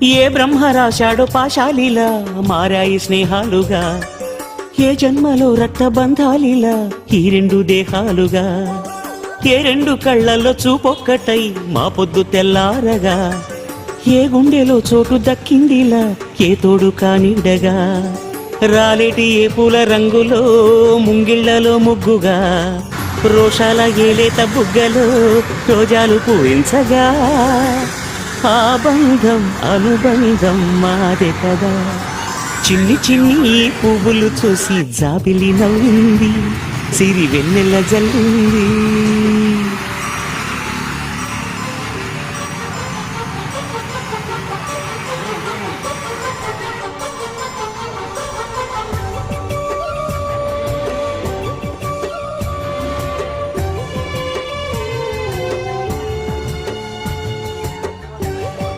ఏ బ్రహ్మ రాశాడో పాశాలిలా మారాయి స్నేహాలుగా, ఏ జన్మలో రక్తబంధాలిలా ఈ రెండు దేహాలుగా, ఏ రెండు కళ్ళల్లో చూపొక్కటై మా పొద్దు తెల్లారగా, ఏ గుండెలో చోటు దక్కిందిలా ఏ తోడు కానిడగా, రాలేటి ఏ పూల రంగులో ముంగిళ్లలో ముగ్గుగా, రోషాల ఏలేత బుగ్గలో రోజాలు పూయించగా, ఆ బంధం అనుబంధం మాదే కదా. చిన్ని చిన్ని ఈ పువ్వులు చూసి జాబిలి నవ్వింది, సిరి వెన్నెల జల్లింది.